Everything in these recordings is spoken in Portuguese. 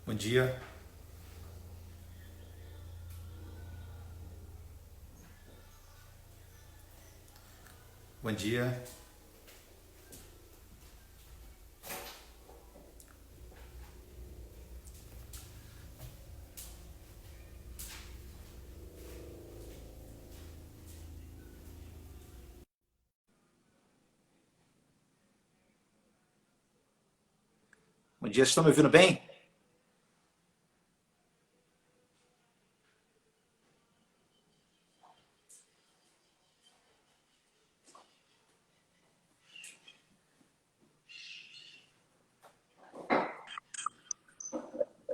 Bom dia. Bom dia. Bom dia, vocês estão me ouvindo bem?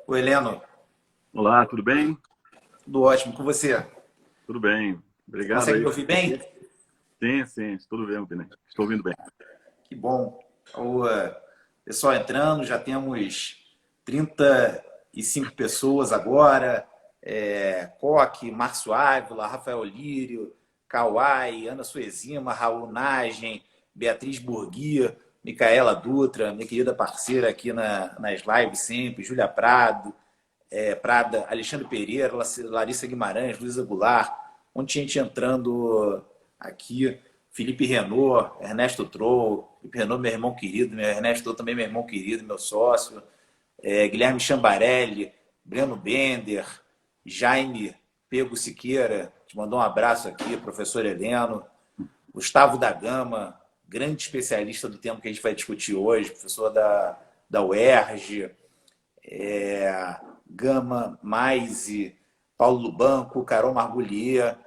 Oi, Heleno. Olá, tudo bem? Tudo ótimo com você? Tudo bem. Obrigado Consegue me aí. ouvir bem? Sim, sim, estou vendo bem. Estou ouvindo bem. Que bom. O pessoal entrando, já temos 35 pessoas agora. Coque, Márcio Ávila, Rafael Lírio, Kawai, Ana Suezima, Raul Nagem, Beatriz Burguia, Micaela Dutra, minha querida parceira aqui nas lives sempre, Júlia Prado, Prada, Alexandre Pereira, Larissa Guimarães, Luísa Goulart, ontem gente entrando aqui, Felipe Renault, Ernesto Troll, Felipe Renault, meu irmão querido, meu Ernesto Troll também meu irmão querido, meu sócio, Guilherme Chambarelli, Breno Bender, Jaime Pego Siqueira, te mandou um abraço aqui, professor Heleno, Gustavo da Gama, grande especialista do tema que a gente vai discutir hoje, professor da UERJ, Gama, Maise, Paulo Lubanco, Carol Margulier,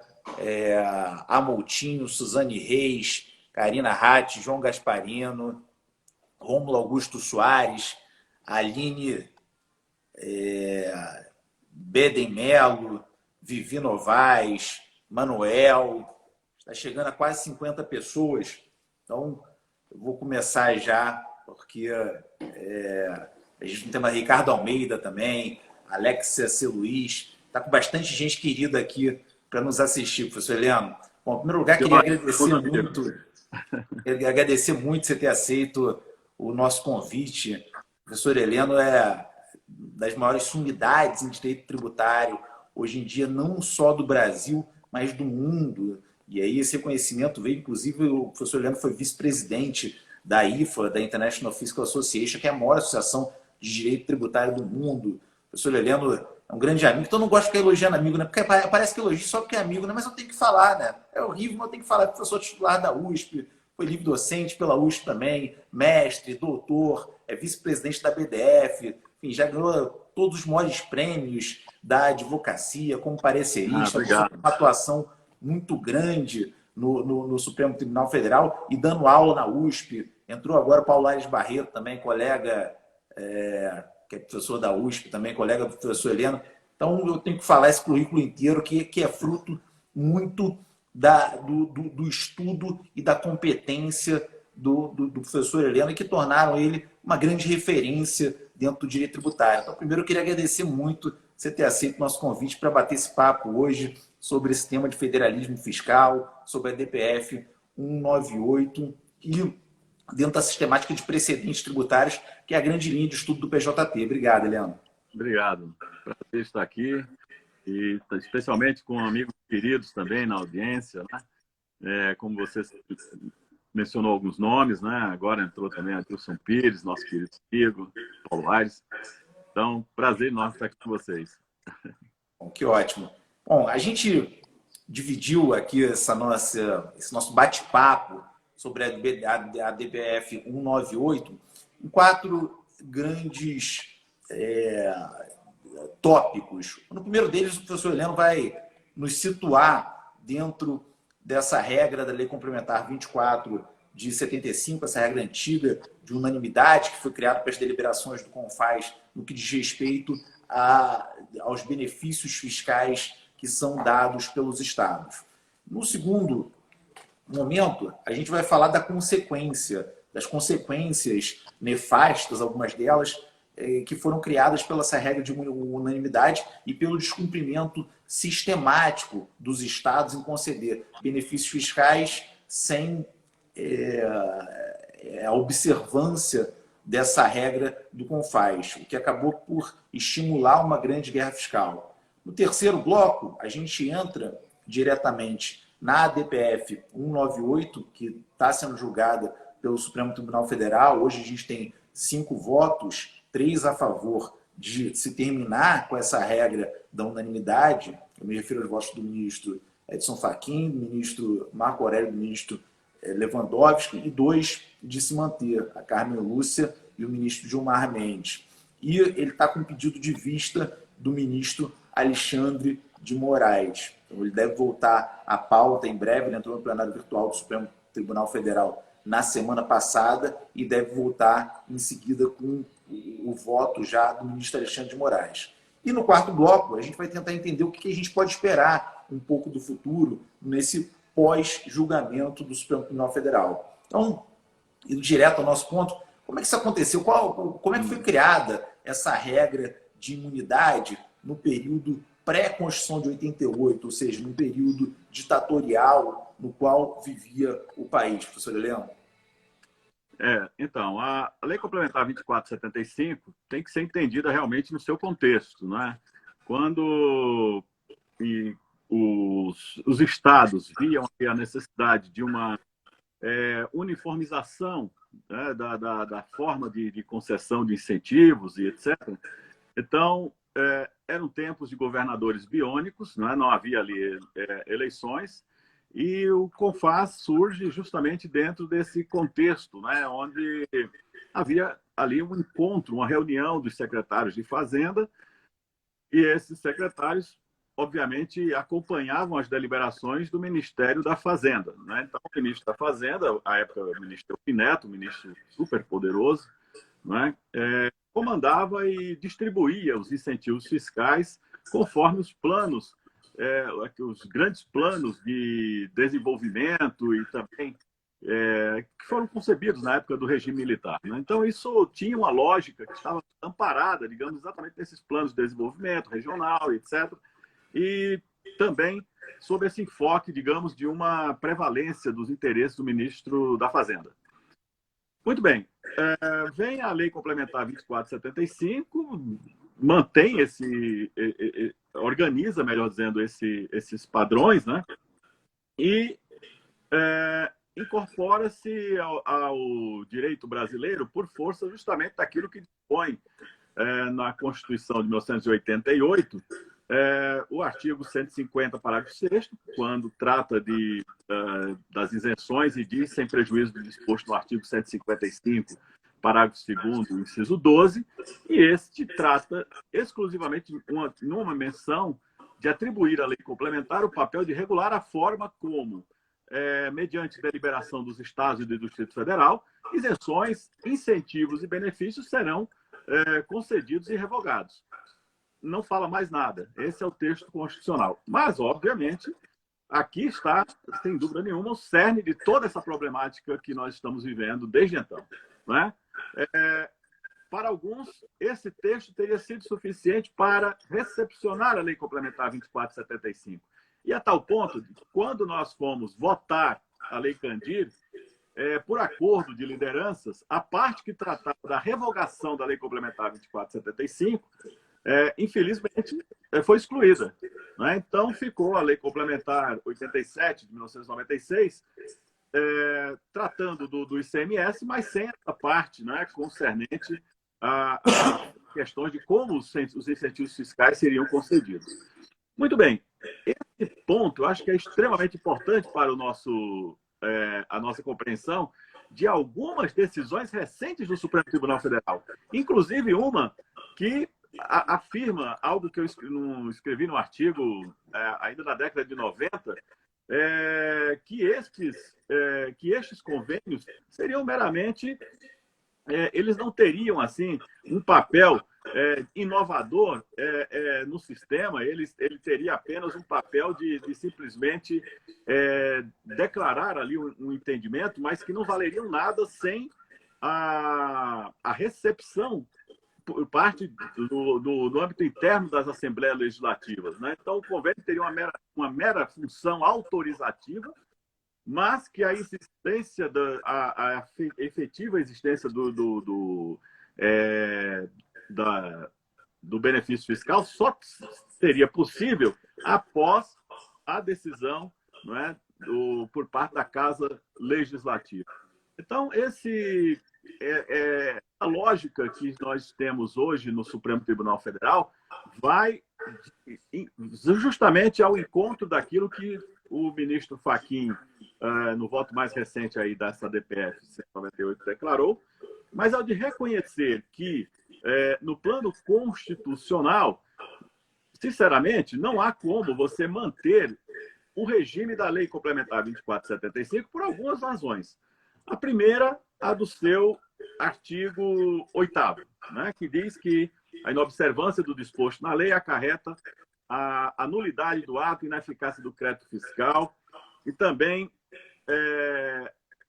Amoutinho, Suzane Reis, Karina Ratti, João Gasparino, Rômulo Augusto Soares, Aline Beden Melo, Vivi Novaes, Manuel. Está chegando a quase 50 pessoas. Então, eu vou começar já, porque a gente tem Ricardo Almeida também, Alexia C. Luiz. Está com bastante gente querida aqui para nos assistir, professor Heleno. Bom, em primeiro lugar, Que queria ótimo, amigo. agradecer muito você ter aceito o nosso convite. O professor Heleno é das maiores sumidades em direito tributário, hoje em dia, não só do Brasil, mas do mundo. E aí esse reconhecimento veio, inclusive, o professor Heleno foi vice-presidente da IFA, da International Fiscal Association, que é a maior associação de direito tributário do mundo. O professor Heleno é um grande amigo, então eu não gosto de ficar elogiando amigo, né? Porque parece que elogio só porque é amigo, né? Mas eu tenho que falar, né? É horrível, mas eu tenho que falar, professor titular da USP, foi livre docente pela USP também, mestre, doutor, é vice-presidente da BDF, enfim, já ganhou todos os maiores prêmios da advocacia como Ah, parecerista, com obrigado. uma atuação muito grande no Supremo Tribunal Federal e dando aula na USP. Entrou agora o Paulo Aires Barreto também, colega, que é professor da USP também, colega do professor Heleno. Então, eu tenho que falar esse currículo inteiro, que é fruto muito do estudo e da competência do professor Heleno, que tornaram ele uma grande referência dentro do direito tributário. Então, primeiro, eu queria agradecer muito você ter aceito o nosso convite para bater esse papo hoje sobre esse tema de federalismo fiscal, sobre a DPF 198 e dentro da sistemática de precedentes tributários, que é a grande linha de estudo do PJT. Obrigado, Heleno. Obrigado. Prazer estar aqui, e especialmente com amigos queridos também na audiência, né? Como você mencionou alguns nomes, né? Agora entrou também a Adilson Pires, nosso querido amigo, Paulo Aires. Então, prazer enorme estar aqui com vocês. Bom, que ótimo. Bom, a gente dividiu aqui esse nosso bate-papo sobre a DPF 198 em quatro grandes tópicos. No primeiro deles, o professor Heleno vai nos situar dentro dessa regra da Lei Complementar 24 de 75, essa regra antiga de unanimidade que foi criada para as deliberações do CONFAS no que diz respeito aos benefícios fiscais que são dados pelos estados. No segundo momento, a gente vai falar das consequências nefastas, algumas delas, que foram criadas pela essa regra de unanimidade e pelo descumprimento sistemático dos estados em conceder benefícios fiscais sem a observância dessa regra do CONFAS, o que acabou por estimular uma grande guerra fiscal. No terceiro bloco, a gente entra diretamente na ADPF 198, que está sendo julgada pelo Supremo Tribunal Federal. Hoje a gente tem 5 votos, 3 a favor de se terminar com essa regra da unanimidade. Eu me refiro aos votos do ministro Edson Fachin, do ministro Marco Aurélio, do ministro Lewandowski, e 2 de se manter, a Carmen Lúcia e o ministro Gilmar Mendes. E ele está com um pedido de vista do ministro Alexandre de Moraes. Então, ele deve voltar à pauta em breve. Ele entrou no plenário virtual do Supremo Tribunal Federal na semana passada e deve voltar em seguida com o voto já do ministro Alexandre de Moraes. E no quarto bloco, a gente vai tentar entender o que a gente pode esperar um pouco do futuro nesse pós-julgamento do Supremo Tribunal Federal. Então, indo direto ao nosso ponto, como é que isso aconteceu? Como é que foi criada essa regra de imunidade no período pré-Constituição de 88, ou seja, no período ditatorial no qual vivia o país, professor Heleno? Então, a Lei Complementar 2475 tem que ser entendida realmente no seu contexto, não é? Quando os estados viam a necessidade de uma uniformização, né, da forma de concessão de incentivos e etc., então, eram tempos de governadores biônicos, né? Não havia ali eleições, e o CONFAS surge justamente dentro desse contexto, né? Onde havia ali um encontro, uma reunião dos secretários de Fazenda, e esses secretários, obviamente, acompanhavam as deliberações do Ministério da Fazenda, né? Então, o ministro da Fazenda, à época o ministro Neto, um ministro super poderoso, né? Comandava e distribuía os incentivos fiscais conforme os planos, os grandes planos de desenvolvimento e também que foram concebidos na época do regime militar, né? Então, isso tinha uma lógica que estava amparada, digamos, exatamente nesses planos de desenvolvimento regional, etc. E também sob esse enfoque, digamos, de uma prevalência dos interesses do ministro da Fazenda. Muito bem. Vem a Lei Complementar 2475, mantém organiza, melhor dizendo, esses padrões, né? E incorpora-se ao direito brasileiro por força justamente daquilo que dispõe na Constituição de 1988, o artigo 150, parágrafo 6º, quando trata das isenções e diz, sem prejuízo do disposto no artigo 155, parágrafo 2º, inciso 12, e este trata exclusivamente numa menção de atribuir à lei complementar o papel de regular a forma como, mediante deliberação dos Estados e do Distrito Federal, isenções, incentivos e benefícios serão concedidos e revogados. Não fala mais nada. Esse é o texto constitucional. Mas, obviamente, aqui está, sem dúvida nenhuma, o cerne de toda essa problemática que nós estamos vivendo desde então, né? Para alguns, esse texto teria sido suficiente para recepcionar a Lei Complementar 2475. E a tal ponto, de quando nós fomos votar a Lei Candir, por acordo de lideranças, a parte que tratava da revogação da Lei Complementar 2475, infelizmente, foi excluída, né? Então, ficou a Lei Complementar 87, de 1996, tratando do ICMS, mas sem essa parte, né, concernente a questões de como os incentivos fiscais seriam concedidos. Muito bem. Esse ponto, eu acho que é extremamente importante para a nossa compreensão de algumas decisões recentes do Supremo Tribunal Federal, inclusive uma que afirma algo que eu escrevi no artigo ainda na década de 90, que estes convênios seriam meramente, eles não teriam assim um papel inovador no sistema, ele teria apenas um papel de simplesmente declarar ali um entendimento, mas que não valeriam nada sem a recepção por parte do âmbito interno das Assembleias Legislativas, né? Então, o convênio teria uma mera função autorizativa mas que a existência, a efetiva existência do benefício fiscal só seria possível após a decisão, não é, por parte da Casa Legislativa. Então, a lógica que nós temos hoje no Supremo Tribunal Federal vai justamente ao encontro daquilo que o ministro Fachin, no voto mais recente aí dessa DPF 198, declarou, mas ao de reconhecer que, no plano constitucional, sinceramente, não há como você manter o regime da Lei Complementar 2475 por algumas razões. A primeira, a do seu artigo 8º, né, que diz que a inobservância do disposto na lei acarreta a nulidade do ato e ineficácia do crédito fiscal e também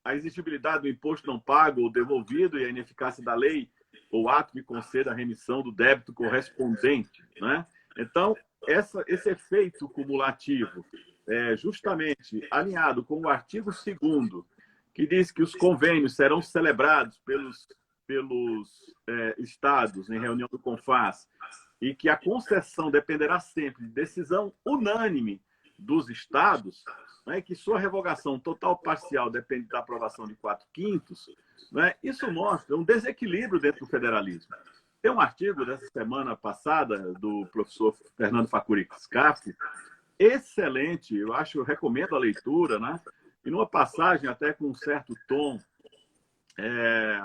a exigibilidade do imposto não pago ou devolvido e a ineficácia da lei ou ato que conceda a remissão do débito correspondente, né? Então, esse efeito cumulativo justamente alinhado com o artigo 2º, que diz que os convênios serão celebrados pelos estados em reunião do CONFAS e que a concessão dependerá sempre de decisão unânime dos estados, né, que sua revogação total ou parcial depende da aprovação de 4/5, né, isso mostra um desequilíbrio dentro do federalismo. Tem um artigo dessa semana passada do professor Fernando Facuri Scaff, excelente, eu recomendo a leitura, né? E numa passagem até com um certo tom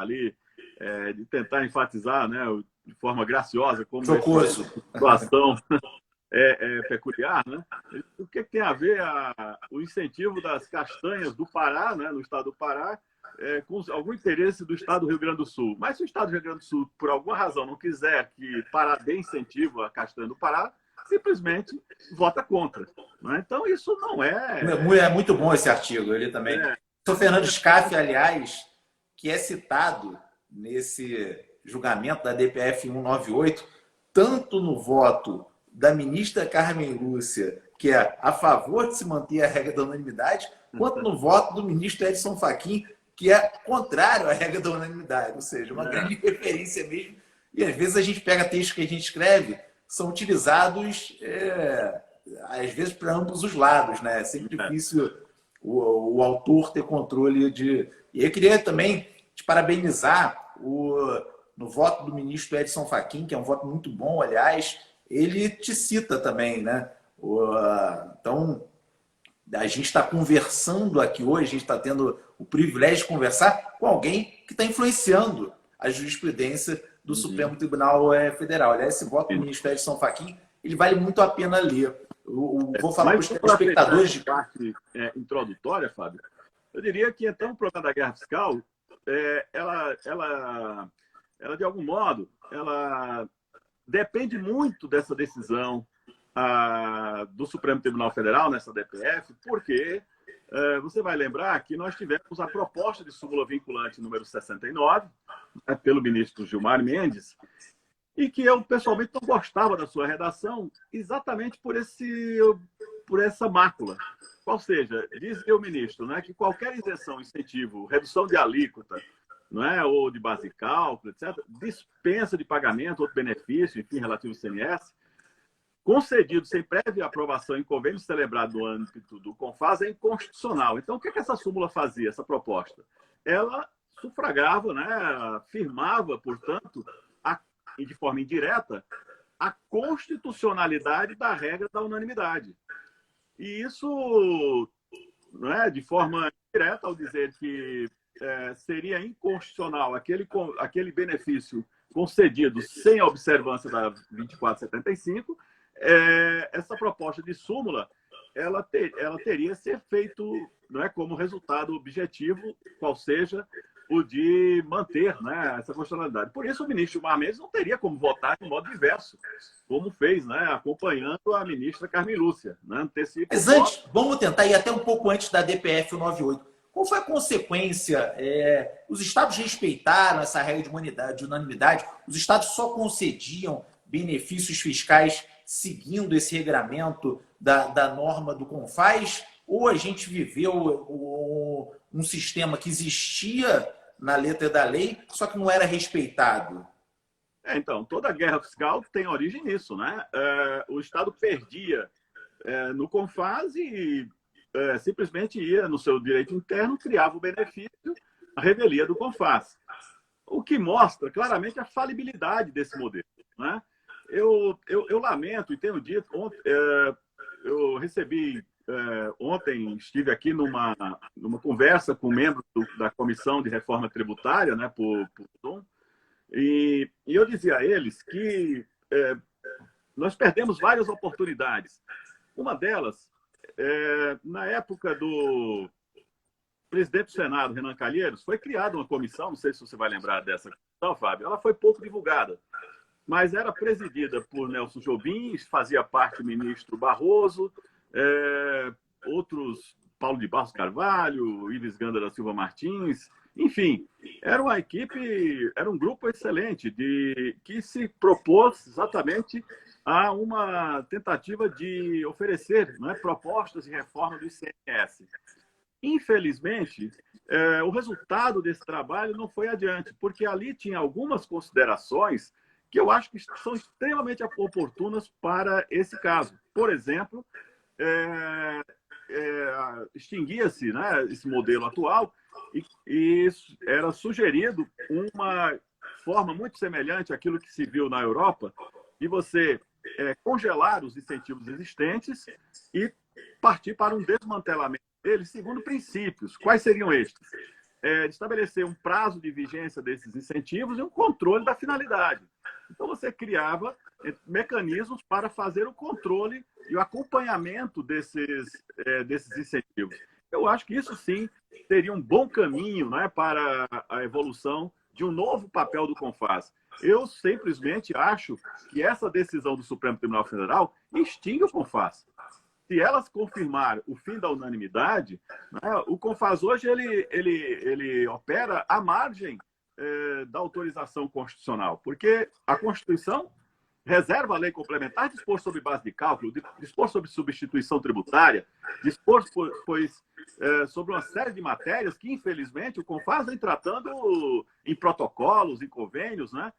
de tentar enfatizar, né, de forma graciosa como Jocoso. a situação peculiar, né? O que tem a ver o incentivo das castanhas do Pará, né, no estado do Pará, com algum interesse do estado do Rio Grande do Sul. Mas se o estado do Rio Grande do Sul, por alguma razão, não quiser que Pará dê incentivo à castanha do Pará, simplesmente vota contra. Né? Então, isso não É muito bom esse artigo, ele também. O Fernando Scaff, aliás, que é citado nesse julgamento da DPF 198, tanto no voto da ministra Carmen Lúcia, que é a favor de se manter a regra da unanimidade, quanto no voto do ministro Edson Fachin, que é contrário à regra da unanimidade. Ou seja, uma grande referência mesmo. E às vezes a gente pega textos que a gente escreve, são utilizados, às vezes, para ambos os lados, né? É sempre difícil o autor ter controle de... E eu queria também te parabenizar no voto do ministro Edson Fachin, que é um voto muito bom, aliás, ele te cita também, né? Então, a gente está conversando aqui hoje, a gente está tendo o privilégio de conversar com alguém que está influenciando a jurisprudência do Supremo Tribunal Federal. Aliás, esse voto do ministro Edson Fachin, ele vale muito a pena ler. Vou falar para os telespectadores de parte introdutória, Fábio. Eu diria que, então, o problema da guerra fiscal, ela, de algum modo, ela depende muito dessa decisão do Supremo Tribunal Federal, nessa DPF, porque você vai lembrar que nós tivemos a proposta de súmula vinculante número 69, pelo ministro Gilmar Mendes, e que eu, pessoalmente, não gostava da sua redação exatamente por essa mácula. Ou seja, diz o ministro, né, que qualquer isenção, incentivo, redução de alíquota, não é, ou de base de cálculo, etc., dispensa de pagamento, outro benefício, enfim, relativo ao CMS, concedido sem prévia aprovação em convênio celebrado no âmbito do CONFAS, é inconstitucional. Então, o que essa súmula fazia, essa proposta? Ela sufragava, né, afirmava, portanto, de forma indireta, a constitucionalidade da regra da unanimidade. E isso, né, de forma direta, ao dizer que seria inconstitucional aquele benefício concedido sem a observância da 2475, essa proposta de súmula ela teria esse efeito, não é, como resultado objetivo, qual seja o de manter, né, essa constitucionalidade. Por isso, o ministro Gilmar Mendes não teria como votar de modo diverso, como fez, né, acompanhando a ministra Carmen Lúcia. Né, mas antes, vamos tentar ir até um pouco antes da DPF 98. Qual foi a consequência? Os estados respeitaram essa regra de unanimidade? Os estados só concediam benefícios fiscais seguindo esse regramento da norma do CONFAS? ou a gente viveu um sistema que existia na letra da lei, só que não era respeitado? Então, toda guerra fiscal tem origem nisso, né? O Estado perdia no CONFAS e simplesmente ia no seu direito interno, criava o benefício, a revelia do CONFAS. O que mostra claramente a falibilidade desse modelo, né? Eu lamento e tenho dito, eu recebi ontem, estive aqui numa conversa com membros da Comissão de Reforma Tributária, né, por Zoom, e eu dizia a eles que nós perdemos várias oportunidades. Uma delas, na época do presidente do Senado, Renan Calheiros, foi criada uma comissão, não sei se você vai lembrar dessa comissão, Fábio, ela foi pouco divulgada, mas era presidida por Nelson Jobim, fazia parte o ministro Barroso, outros, Paulo de Barros Carvalho, Ives Ganda da Silva Martins, enfim, era uma equipe, era um grupo excelente que se propôs exatamente a uma tentativa de oferecer, né, propostas de reforma do ICMS. Infelizmente, o resultado desse trabalho não foi adiante, porque ali tinha algumas considerações que eu acho que são extremamente oportunas para esse caso. Por exemplo, extinguia-se, né, esse modelo atual e era sugerido uma forma muito semelhante àquilo que se viu na Europa, de você congelar os incentivos existentes e partir para um desmantelamento deles segundo princípios. Quais seriam estes? Estabelecer um prazo de vigência desses incentivos e um controle da finalidade. Então, você criava mecanismos para fazer o controle e o acompanhamento desses incentivos. Eu acho que isso, sim, seria um bom caminho, né, para a evolução de um novo papel do CONFAS. Eu simplesmente acho que essa decisão do Supremo Tribunal Federal extingue o CONFAS. Se elas confirmar o fim da unanimidade, né, o CONFAS hoje ele opera à margem da autorização constitucional, porque a Constituição reserva a lei complementar dispor sobre base de cálculo, dispor sobre substituição tributária, dispor sobre uma série de matérias que, infelizmente, o CONFAS vem tratando em protocolos, em convênios, né,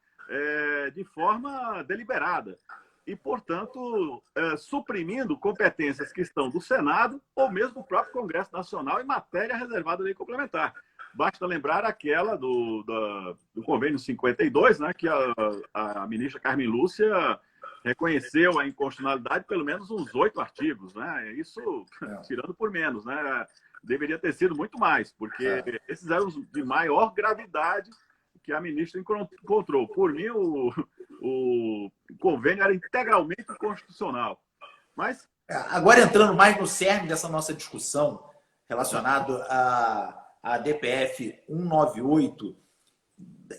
de forma deliberada. E, portanto, suprimindo competências que estão do Senado ou mesmo do próprio Congresso Nacional em matéria reservada à lei complementar. Basta lembrar aquela do convênio 52, né, que a ministra Carmen Lúcia reconheceu a inconstitucionalidade de pelo menos uns 8 artigos. Né? Isso tirando por menos. Né? Deveria ter sido muito mais, porque esses eram os de maior gravidade que a ministra encontrou. Por mim, o convênio era integralmente constitucional. Mas... Agora, entrando mais no cerne dessa nossa discussão relacionado a DPF 198,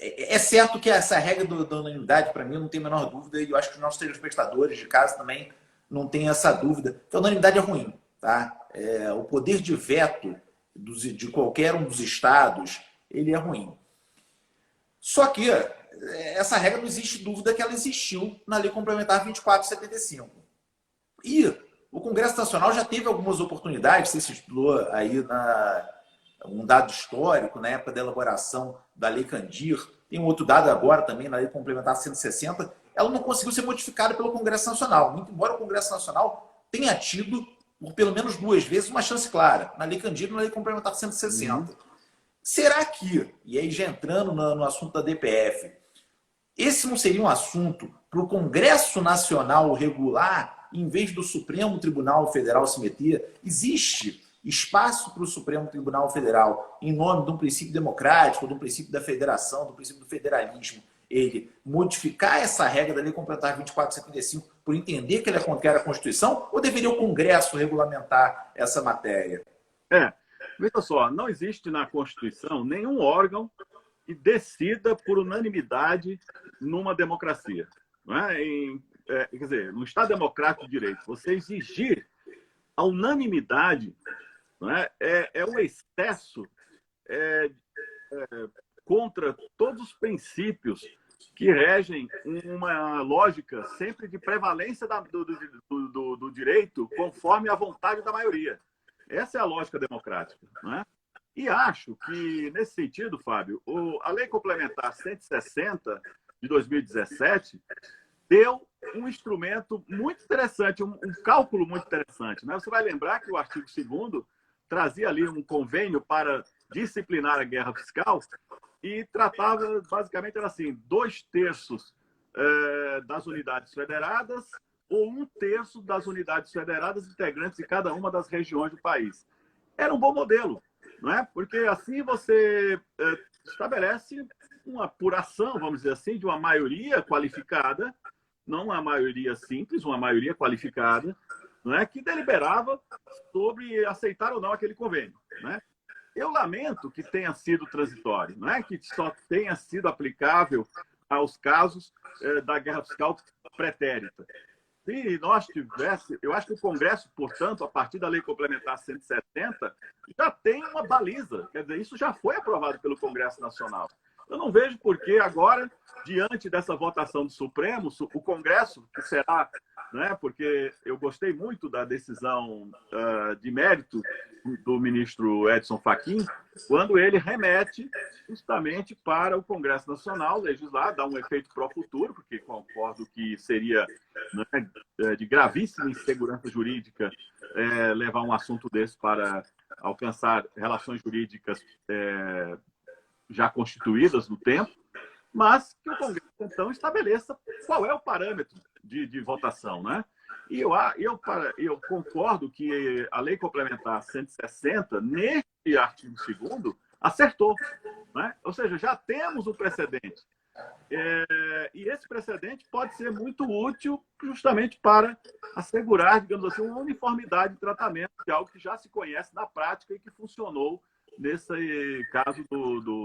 é certo que essa regra da unanimidade, para mim, eu não tenho a menor dúvida, e eu acho que os nossos telespectadores de casa também não têm essa dúvida, que a unanimidade é ruim. Tá? O poder de veto de qualquer um dos estados, ele é ruim. Só que essa regra não existe dúvida que ela existiu na Lei Complementar 2475. E o Congresso Nacional já teve algumas oportunidades, você estudou aí um dado histórico, na época da elaboração da Lei Candir, tem um outro dado agora também na Lei Complementar 160, ela não conseguiu ser modificada pelo Congresso Nacional, muito embora o Congresso Nacional tenha tido, por pelo menos 2 vezes, uma chance clara, na Lei Candir e na Lei Complementar 160. Será que, e aí já entrando no assunto da DPF, esse não seria um assunto para o Congresso Nacional regular, em vez do Supremo Tribunal Federal se meter? Existe espaço para o Supremo Tribunal Federal, em nome de um princípio democrático, de um princípio da federação, do princípio do federalismo, ele modificar essa regra da Lei Complementar 2475 por entender que ele é contrário à Constituição, ou deveria o Congresso regulamentar essa matéria? Veja só, não existe na Constituição nenhum órgão que decida por unanimidade numa democracia. Não é? Quer dizer, no Estado Democrático de Direito, você exigir a unanimidade, não é um excesso contra todos os princípios que regem uma lógica sempre de prevalência do direito conforme a vontade da maioria. Essa é a lógica democrática, não é? E acho que, nesse sentido, Fábio, a Lei Complementar 160 de 2017 deu um instrumento muito interessante, um cálculo muito interessante, né? Você vai lembrar que o artigo 2º trazia ali um convênio para disciplinar a guerra fiscal e tratava, basicamente, era assim, 2/3 das unidades federadas ou 1/3 das unidades federadas integrantes de cada uma das regiões do país. Era um bom modelo, não é? Porque assim você estabelece uma apuração, vamos dizer assim, de uma maioria qualificada, não uma maioria simples, uma maioria qualificada, não é? Que deliberava sobre aceitar ou não aquele convênio, né? Eu lamento que tenha sido transitório, não é? Que só tenha sido aplicável aos casos da guerra fiscal pretérita. Se nós tivéssemos, eu acho que o Congresso, portanto, a partir da Lei Complementar 170, já tem uma baliza. Quer dizer, isso já foi aprovado pelo Congresso Nacional. Eu não vejo por que agora, diante dessa votação do Supremo, o Congresso, que será, né, porque eu gostei muito da decisão de mérito do ministro Edson Fachin, quando ele remete justamente para o Congresso Nacional legislar, dar um efeito para o futuro, porque concordo que seria, né, de gravíssima insegurança jurídica levar um assunto desse para alcançar relações jurídicas já constituídas no tempo, mas que o Congresso, então, estabeleça qual é o parâmetro de votação, né? E eu concordo que a Lei Complementar 160, neste artigo 2º, acertou, né? Ou seja, já temos um precedente. E esse precedente pode ser muito útil justamente para assegurar, digamos assim, uma uniformidade de tratamento de algo que já se conhece na prática e que funcionou nesse caso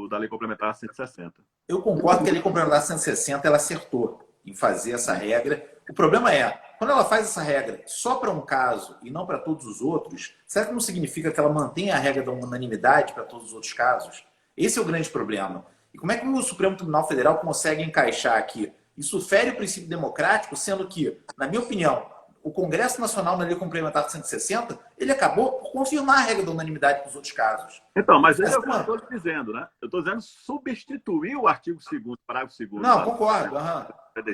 da Lei Complementar 160. Eu concordo que a Lei Complementar 160 ela acertou em fazer essa regra. O problema é, quando ela faz essa regra só para um caso e não para todos os outros, será que não significa que ela mantém a regra da unanimidade para todos os outros casos? Esse é o grande problema. E como é que o Supremo Tribunal Federal consegue encaixar aqui? Isso fere o princípio democrático, sendo que, na minha opinião, o Congresso Nacional, na Lei Complementar 160, ele acabou por confirmar a regra da unanimidade para os outros casos. Então, mas é o que eu estou dizendo, né? Eu estou dizendo substituir o artigo 2º, parágrafo 2º. Não, concordo.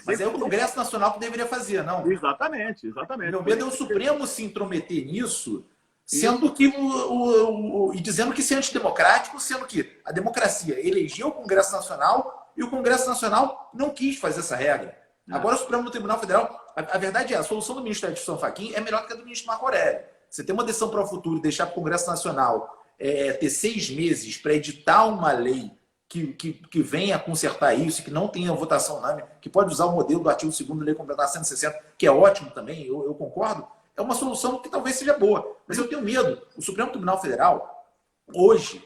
Mas é o Congresso Nacional que deveria fazer, não? Exatamente, exatamente. Meu medo é o Supremo se intrometer nisso, sendo que e dizendo que isso é antidemocrático, sendo que a democracia elegeu o Congresso Nacional e o Congresso Nacional não quis fazer essa regra. Agora o Supremo Tribunal Federal, a verdade é, a solução do ministro Edson Fachin é melhor que a do ministro Marco Aurélio. Você tem uma decisão para o futuro, deixar para o Congresso Nacional ter 6 meses para editar uma lei que venha consertar isso, que não tenha votação unânime, que pode usar o modelo do artigo 2º da Lei Complementar 160, que é ótimo também, eu concordo, é uma solução que talvez seja boa. Mas eu tenho medo. O Supremo Tribunal Federal, hoje,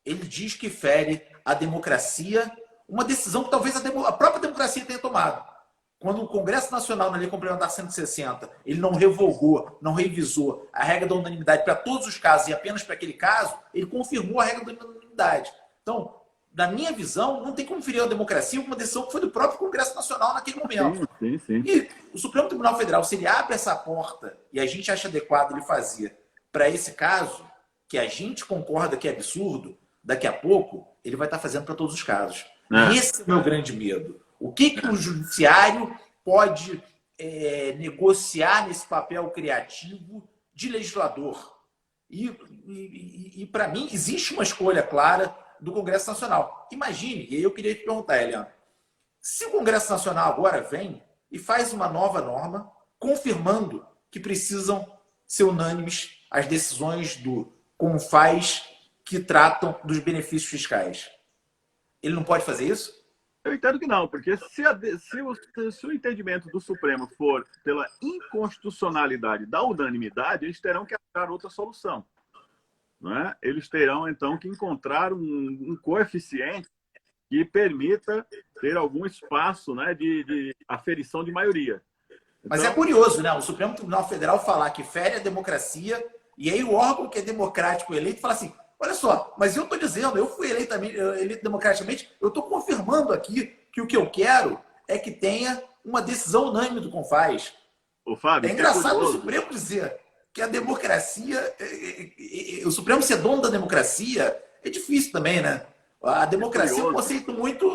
ele diz que fere a democracia, uma decisão que talvez a própria democracia tenha tomado. Quando o Congresso Nacional, na Lei Complementar 160, ele não revogou, não revisou a regra da unanimidade para todos os casos e apenas para aquele caso, ele confirmou a regra da unanimidade. Então, na minha visão, não tem como ferir a democracia uma decisão que foi do próprio Congresso Nacional naquele momento. Sim. E o Supremo Tribunal Federal, se ele abre essa porta e a gente acha adequado ele fazer para esse caso, que a gente concorda que é absurdo, daqui a pouco ele vai estar fazendo para todos os casos. E esse é o meu grande medo. O que o judiciário pode negociar nesse papel criativo de legislador? E para mim, existe uma escolha clara do Congresso Nacional. Imagine, e aí eu queria te perguntar, Eliana, se o Congresso Nacional agora vem e faz uma nova norma confirmando que precisam ser unânimes as decisões do CONFAS que tratam dos benefícios fiscais, ele não pode fazer isso? Eu entendo que não, porque se o entendimento do Supremo for pela inconstitucionalidade da unanimidade, eles terão que achar outra solução. Não é? Eles terão, então, que encontrar um coeficiente que permita ter algum espaço, né, de aferição de maioria. Então, mas é curioso, né? O Supremo Tribunal Federal falar que fere a democracia e aí o órgão que é democrático eleito fala assim, olha só, mas eu estou dizendo, eu fui eleito democraticamente, eu estou confirmando aqui que o que eu quero é que tenha uma decisão unânime do CONFAS. o Fábio, É engraçado o Supremo dizer. que a democracia, o Supremo ser dono da democracia é difícil também, né? A democracia é um conceito muito...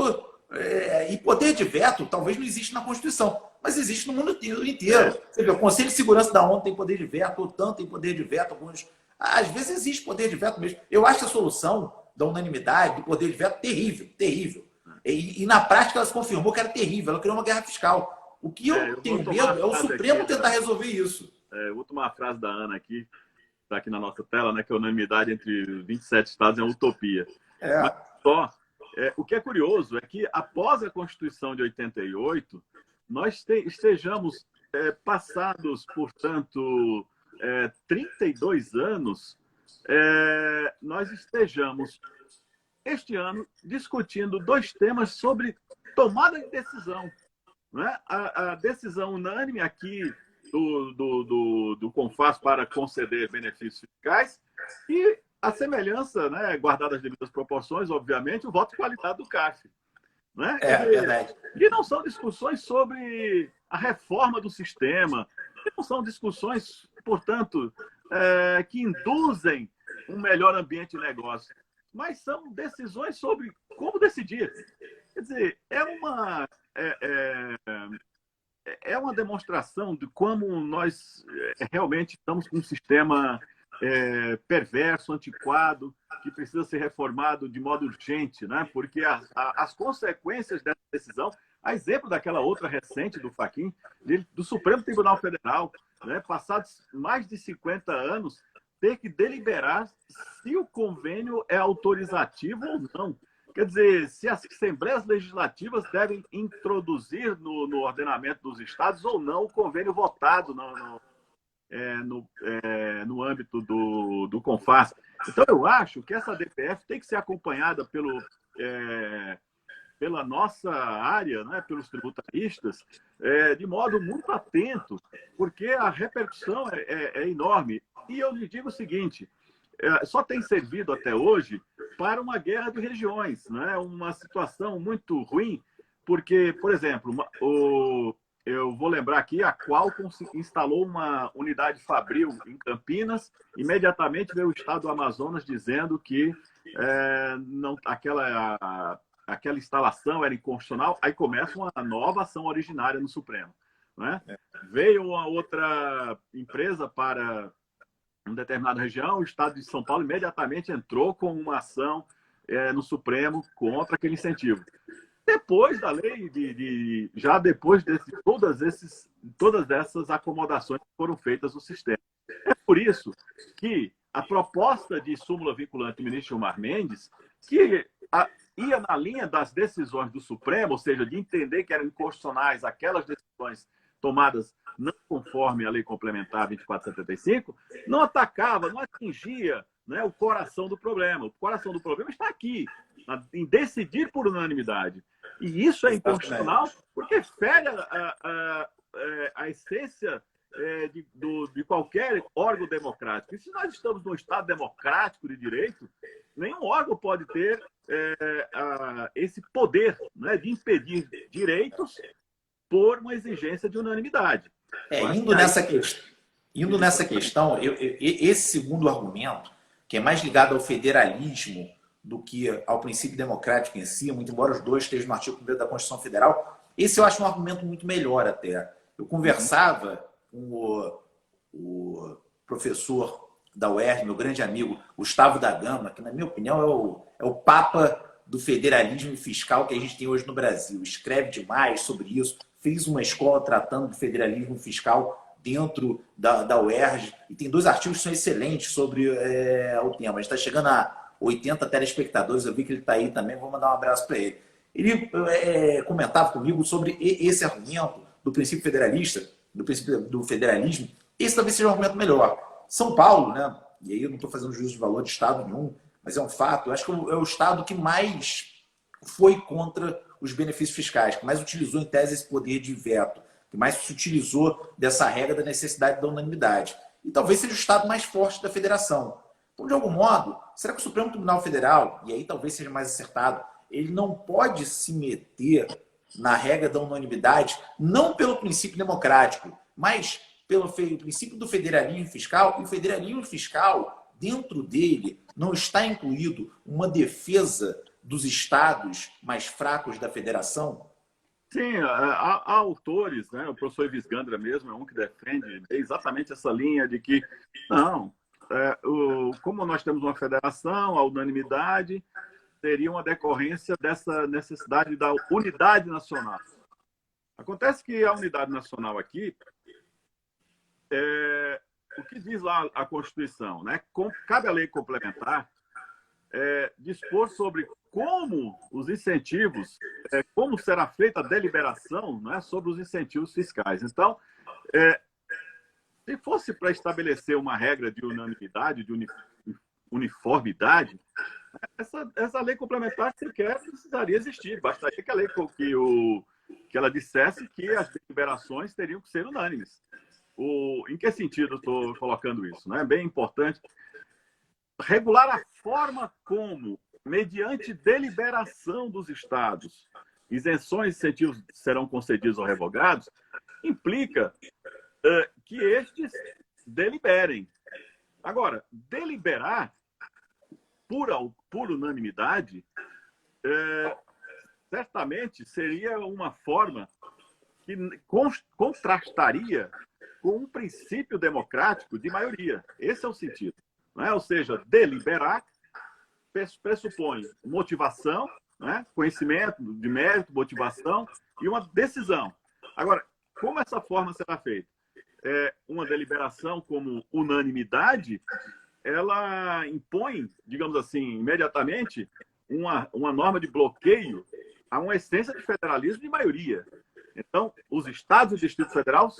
e poder de veto talvez não existe na Constituição, mas existe no mundo inteiro. Você vê, o Conselho de Segurança da ONU tem poder de veto, a OTAN tem poder de veto, alguns... Às vezes existe poder de veto mesmo. Eu acho a solução da unanimidade, do poder de veto, terrível, terrível. E na prática ela se confirmou que era terrível, ela criou uma guerra fiscal. O que eu tenho medo é o Supremo tentar resolver isso. Vou tomar a frase da Ana aqui, está aqui na nossa tela, né, que a unanimidade entre 27 estados é uma utopia. Mas só, o que é curioso é que após a Constituição de 88, nós estejamos passados, portanto, 32 anos, nós estejamos, este ano, discutindo dois temas sobre tomada de decisão. Né? A decisão unânime aqui do CONFAS para conceder benefícios fiscais e a semelhança, né, guardada as devidas proporções, obviamente, o voto de qualidade do CARF. Né? Verdade. E não são discussões sobre a reforma do sistema, não são discussões, portanto, que induzem um melhor ambiente de negócio, mas são decisões sobre como decidir. Quer dizer, é uma demonstração de como nós realmente estamos com um sistema perverso, antiquado, que precisa ser reformado de modo urgente, né? Porque as consequências dessa decisão, a exemplo daquela outra recente do Fachin, do Supremo Tribunal Federal, né? Passados mais de 50 anos, ter que deliberar se o convênio é autorizativo ou não. Quer dizer, se as assembleias legislativas devem introduzir no ordenamento dos estados ou não o convênio votado no âmbito do CONFAS. Então, eu acho que essa DPF tem que ser acompanhada pela nossa área, né, pelos tributaristas, de modo muito atento, porque a repercussão é enorme. E eu lhe digo o seguinte, só tem servido até hoje para uma guerra de regiões, né? Uma situação muito ruim, porque, por exemplo, eu vou lembrar aqui, a Qualcomm instalou uma unidade fabril em Campinas, imediatamente veio o estado do Amazonas dizendo que aquela instalação era inconstitucional, aí começa uma nova ação originária no Supremo. Né? Veio uma outra empresa para uma determinada região, o estado de São Paulo imediatamente entrou com uma ação no Supremo contra aquele incentivo. Depois da lei, já depois de todas essas acomodações que foram feitas no sistema. É por isso que a proposta de súmula vinculante do ministro Gilmar Mendes, que ia na linha das decisões do Supremo, ou seja, de entender que eram inconstitucionais aquelas decisões tomadas não conforme a Lei Complementar 2475, não atacava, não atingia, né, o coração do problema. O coração do problema está aqui, em decidir por unanimidade. E isso é inconstitucional porque fere a essência de qualquer órgão democrático. E se nós estamos num Estado democrático de direito, nenhum órgão pode ter esse poder, né, de impedir direitos por uma exigência de unanimidade. Indo nessa questão, esse segundo argumento, que é mais ligado ao federalismo do que ao princípio democrático em si, muito embora os dois estejam no artigo 1º da Constituição Federal, esse eu acho um argumento muito melhor até. Eu conversava com o professor da UERJ, meu grande amigo, Gustavo da Gama, que, na minha opinião, é o papa do federalismo fiscal que a gente tem hoje no Brasil. Escreve demais sobre isso, fez uma escola tratando do federalismo fiscal dentro da UERJ, e tem 2 artigos que são excelentes sobre o tema. A gente está chegando a 80 telespectadores, eu vi que ele está aí também, vou mandar um abraço para ele. Ele comentava comigo sobre esse argumento do princípio federalista, do princípio do federalismo. Esse talvez seja um argumento melhor. São Paulo, né? E aí eu não estou fazendo juízo de valor de estado nenhum, mas é um fato. Eu acho que é o estado que mais foi contra os benefícios fiscais, que mais utilizou em tese esse poder de veto, que mais se utilizou dessa regra da necessidade da unanimidade. E talvez seja o estado mais forte da federação. Então, de algum modo, será que o Supremo Tribunal Federal, e aí talvez seja mais acertado, ele não pode se meter na regra da unanimidade, não pelo princípio democrático, mas pelo princípio do federalismo fiscal, e o federalismo fiscal, dentro dele, não está incluído uma defesa dos estados mais fracos da federação? Sim, há autores, né? O professor Ives Gandra mesmo é um que defende exatamente essa linha de que, não, como nós temos uma federação, a unanimidade seria uma decorrência dessa necessidade da unidade nacional. Acontece que a unidade nacional aqui, o que diz lá a Constituição, né? Cabe à lei complementar dispor sobre como os incentivos, como será feita a deliberação, né, sobre os incentivos fiscais. Então, se fosse para estabelecer uma regra de unanimidade, de uniformidade, essa lei complementar sequer precisaria existir. Bastaria que a lei que ela dissesse que as deliberações teriam que ser unânimes. Em que sentido eu estou colocando isso? Né? É bem importante regular a forma como, mediante deliberação dos estados, isenções e incentivos serão concedidos ou revogados, implica que estes deliberem. Agora, deliberar por unanimidade, certamente seria uma forma que contrastaria com um princípio democrático de maioria. Esse é o sentido. Não é? Ou seja, deliberar pressupõe motivação, né? Conhecimento de mérito, motivação e uma decisão. Agora, como essa forma será feita? Uma deliberação como unanimidade, ela impõe, digamos assim, imediatamente uma norma de bloqueio a uma essência de federalismo de maioria. Então, os estados e o Distrito Federal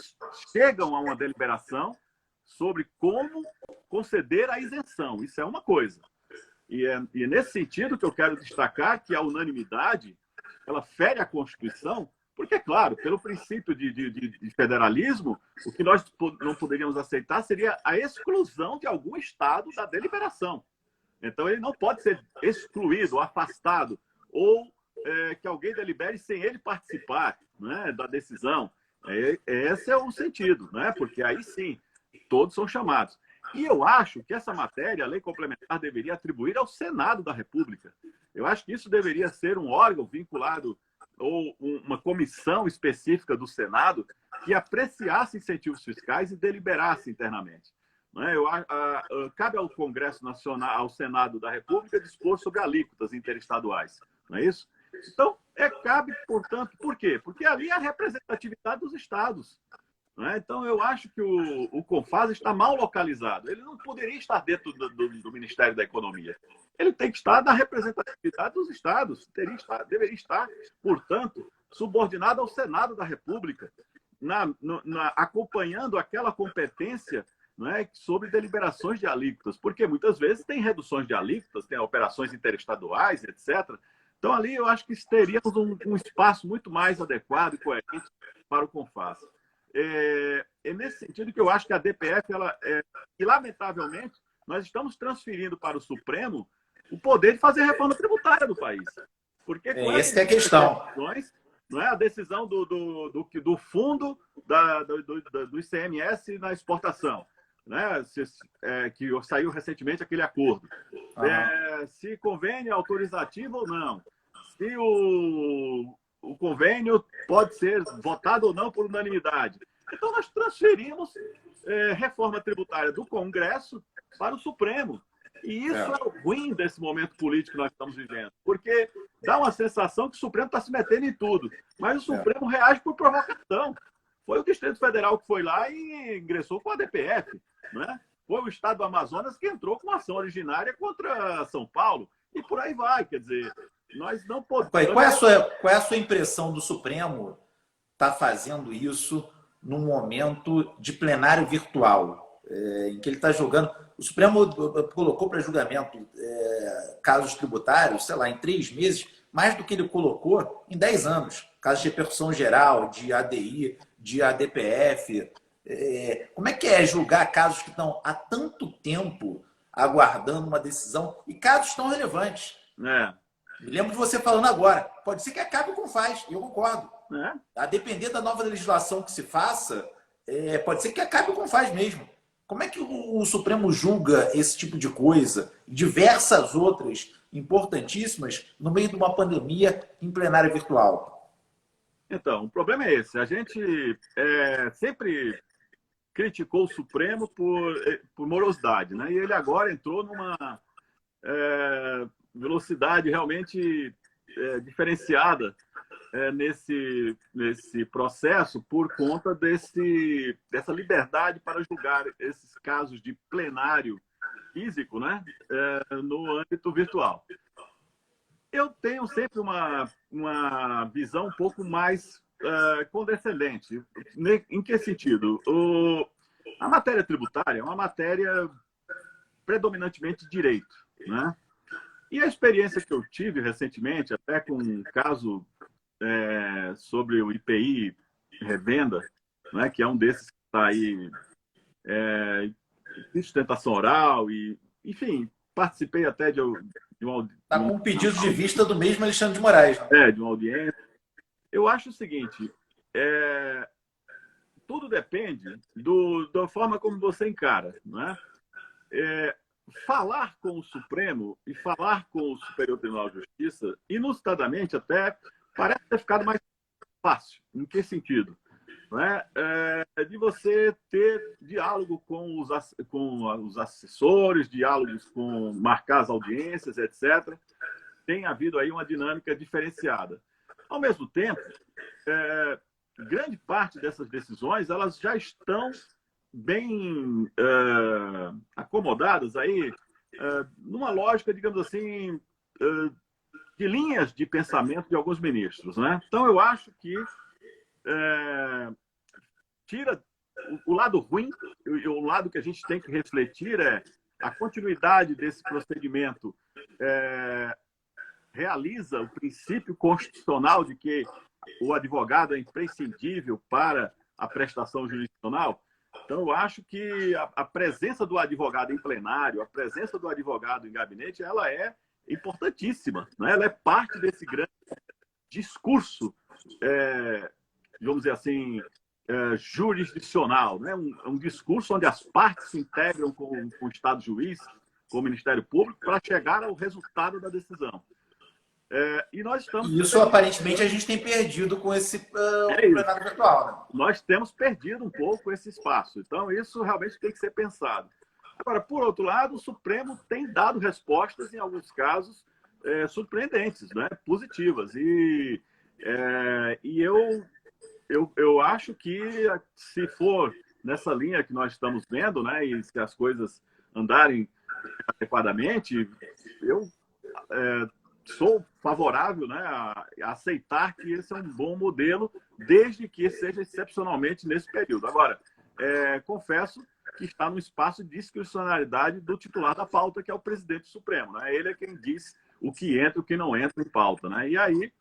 chegam a uma deliberação sobre como conceder a isenção. Isso é uma coisa. E é nesse sentido que eu quero destacar que a unanimidade ela fere a Constituição, porque, é claro, pelo princípio de federalismo, o que nós não poderíamos aceitar seria a exclusão de algum estado da deliberação. Então, ele não pode ser excluído, afastado, ou que alguém delibere sem ele participar, né, da decisão. Esse é o sentido, né? Porque aí sim, todos são chamados. E eu acho que essa matéria, a lei complementar, deveria atribuir ao Senado da República. Eu acho que isso deveria ser um órgão vinculado ou uma comissão específica do Senado que apreciasse incentivos fiscais e deliberasse internamente. Cabe ao Congresso Nacional, ao Senado da República, dispor sobre alíquotas interestaduais. Não é isso? Então, cabe, portanto, por quê? Porque ali é a representatividade dos estados. Né? Então, eu acho que o CONFAS está mal localizado. Ele não poderia estar dentro do Ministério da Economia. Ele tem que estar na representatividade dos estados. Deveria estar, portanto, subordinado ao Senado da República, acompanhando aquela competência, né, sobre deliberações de alíquotas. Porque muitas vezes tem reduções de alíquotas, tem operações interestaduais, etc. Então, ali eu acho que teríamos um espaço muito mais adequado e coerente para o CONFAS. É nesse sentido que eu acho que a DPF, e lamentavelmente, nós estamos transferindo para o Supremo o poder de fazer a reforma tributária do país. Porque essa é a questão. Não é a decisão do fundo do ICMS na exportação, né? Que saiu recentemente aquele acordo. Se convênio é autorizativo ou não. Se o convênio pode ser votado ou não por unanimidade. Então, nós transferimos reforma tributária do Congresso para o Supremo. E isso é o ruim desse momento político que nós estamos vivendo. Porque dá uma sensação que o Supremo está se metendo em tudo. Mas o Supremo reage por provocação. Foi o Distrito Federal que foi lá e ingressou com a DPF. Né? Foi o Estado do Amazonas que entrou com uma ação originária contra São Paulo. E por aí vai. Quer dizer, nós não podemos... Qual é a sua impressão do Supremo estar fazendo isso num momento de plenário virtual, em que ele está julgando... O Supremo colocou para julgamento casos tributários, sei lá, em 3 meses, mais do que ele colocou em 10 anos. Casos de repercussão geral, de ADI, de ADPF. Como é que é julgar casos que estão há tanto tempo aguardando uma decisão e casos tão relevantes? Me lembro de você falando agora. Pode ser que acabe com o CONFAS, eu concordo. A depender da nova legislação que se faça, pode ser que acabe como faz mesmo. Como é que o Supremo julga esse tipo de coisa, diversas outras importantíssimas, no meio de uma pandemia em plenário virtual? Então, o problema é esse. A gente sempre criticou o Supremo por morosidade, né? E ele agora entrou numa velocidade realmente diferenciada nesse processo por conta dessa liberdade para julgar esses casos de plenário físico, né? No âmbito virtual. Eu tenho sempre uma visão um pouco mais condescendente. Em que sentido? A matéria tributária é uma matéria predominantemente de direito, né? E a experiência que eu tive recentemente, até com um caso sobre o IPI revenda, né, que é um desses que está aí em sustentação oral, e, enfim, participei até de uma... Está com um pedido de vista do mesmo Alexandre de Moraes. Né? De uma audiência. Eu acho o seguinte, tudo depende da forma como você encara, né? Falar com o Supremo e falar com o Superior Tribunal de Justiça, inusitadamente até, parece ter ficado mais fácil. Em que sentido? Né? De você ter diálogo com os assessores, diálogos com marcar as audiências, etc. Tem havido aí uma dinâmica diferenciada. Ao mesmo tempo, grande parte dessas decisões elas já estão bem acomodadas aí numa lógica, digamos assim, de linhas de pensamento de alguns ministros, né? Então, eu acho que tira o lado ruim, e o lado que a gente tem que refletir é a continuidade desse procedimento realiza o princípio constitucional de que o advogado é imprescindível para a prestação jurisdicional. Então, eu acho que a presença do advogado em plenário, a presença do advogado em gabinete, ela é importantíssima, né? Ela é parte desse grande discurso, vamos dizer assim, jurisdicional, né? Um discurso onde as partes se integram com o Estado juiz, com o Ministério Público, para chegar ao resultado da decisão. E nós estamos... Isso, aparentemente, a gente tem perdido com esse plenário virtual. Né? Nós temos perdido um pouco esse espaço. Então, isso realmente tem que ser pensado. Agora, por outro lado, o Supremo tem dado respostas, em alguns casos, surpreendentes, né? Positivas. E eu acho que, se for nessa linha que nós estamos vendo, né, e se as coisas andarem adequadamente, eu sou favorável, né, a aceitar que esse é um bom modelo, desde que seja excepcionalmente nesse período. Agora, confesso que está no espaço de discricionalidade do titular da pauta, que é o presidente Supremo. Né? Ele é quem diz o que entra e o que não entra em pauta. Né? E aí